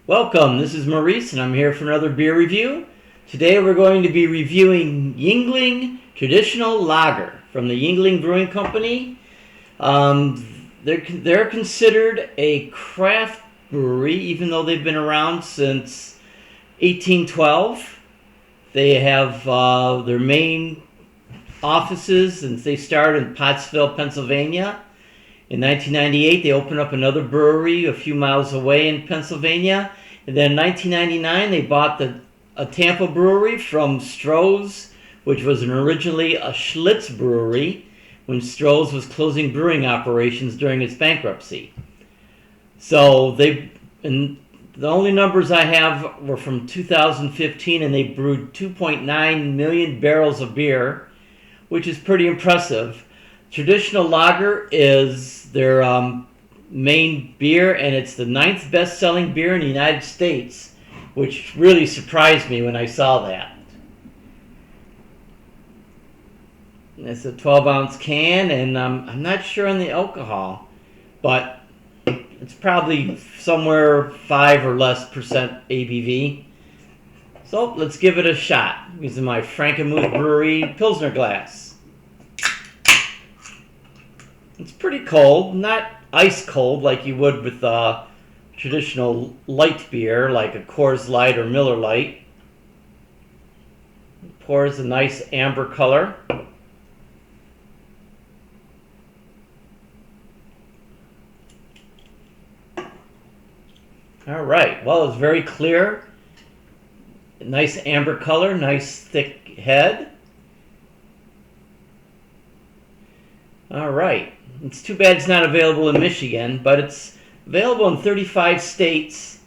Welcome, this is Maurice and I'm here for another beer review. Today we're going to be reviewing Yuengling Traditional Lager from the Yuengling Brewing Company. They're considered a craft brewery even though they've been around since 1812. They have their main offices and they started in Pottsville, Pennsylvania. In 1998, they opened up another brewery a few miles away in Pennsylvania. And then in 1999, they bought a Tampa brewery from Stroh's, which was originally a Schlitz brewery when Stroh's was closing brewing operations during its bankruptcy. So the only numbers I have were from 2015, and they brewed 2.9 million barrels of beer, which is pretty impressive. Traditional Lager is their main beer, and it's the 9th best-selling beer in the United States, which really surprised me when I saw that. It's a 12-ounce can, and I'm not sure on the alcohol, but it's probably somewhere 5 or less % ABV. So let's give it a shot using my Frankenmuth Brewery Pilsner glass. It's pretty cold, not ice cold like you would with traditional light beer like a Coors Light or Miller Lite. It pours a nice amber color. All right, well, it's very clear. Nice amber color, nice thick head. All right. It's too bad it's not available in Michigan, but it's available in 35 states,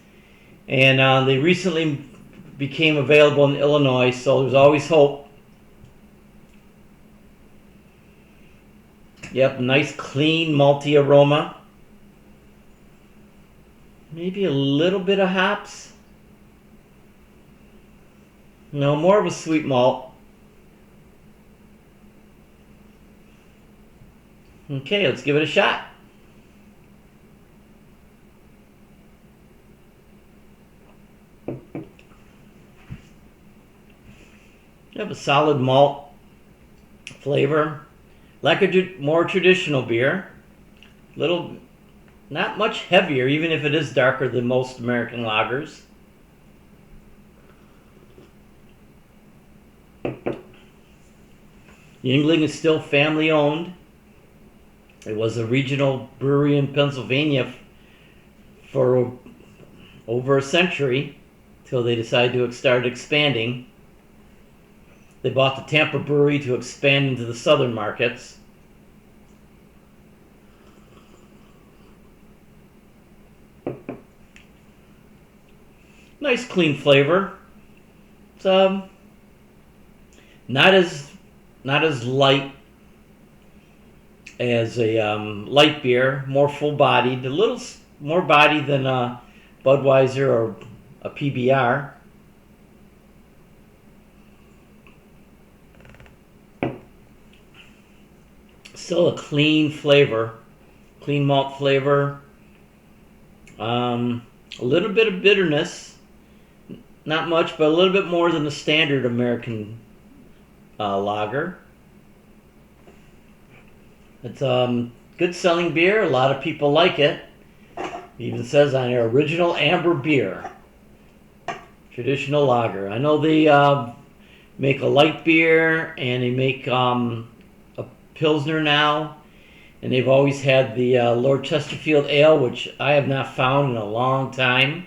and they recently became available in Illinois, so there's always hope. Yep, nice clean malty aroma. Maybe a little bit of hops. No, more of a sweet malt. Okay, let's give it a shot. You have a solid malt flavor, like a more traditional beer. Not much heavier, even if it is darker than most American lagers. Yuengling is still family owned. It was a regional brewery in Pennsylvania for over a century until they decided to start expanding. They bought the Tampa brewery to expand into the southern markets. Nice clean flavor. It's not as light as a light beer, more full-bodied, a little more body than a Budweiser or a PBR. Still a clean flavor, clean malt flavor. A little bit of bitterness, not much, but a little bit more than the standard American lager. It's good selling beer. A lot of people like it. It even says on here, original amber beer. Traditional lager. I know they make a light beer and they make a Pilsner now. And they've always had the Lord Chesterfield Ale, which I have not found in a long time.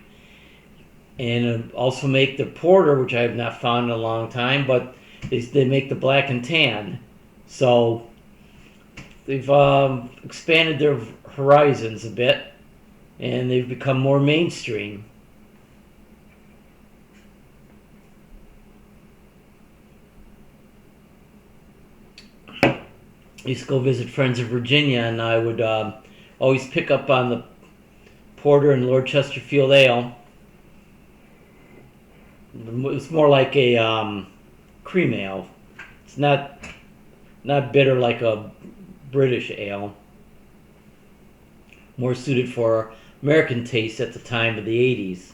And also make the Porter, which I have not found in a long time. But they make the Black and Tan. So they've expanded their horizons a bit, and they've become more mainstream. I used to go visit friends in Virginia, and I would always pick up on the Porter and Lord Chesterfield Ale. It's more like a cream ale. It's not bitter like a British ale. More suited for American taste at the time of the 80s.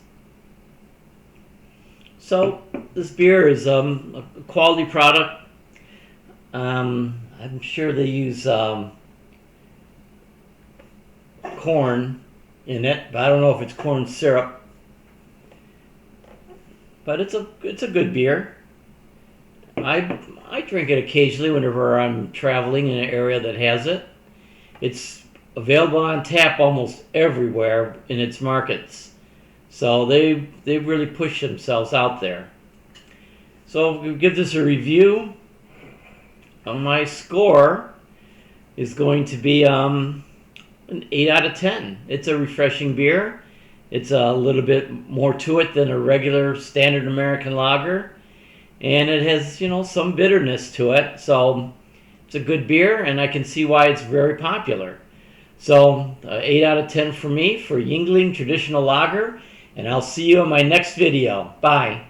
So this beer is a quality product. I'm sure they use corn in it, but I don't know if it's corn syrup. But it's a good beer. I drink it occasionally whenever I'm traveling in an area that has it. It's available on tap almost everywhere in its markets. So they really push themselves out there. So we'll give this a review. My score is going to be an 8 out of 10. It's a refreshing beer. It's a little bit more to it than a regular standard American lager. And it has, some bitterness to it. So it's a good beer, and I can see why it's very popular. So 8 out of 10 for me for Yuengling Traditional Lager. And I'll see you in my next video. Bye.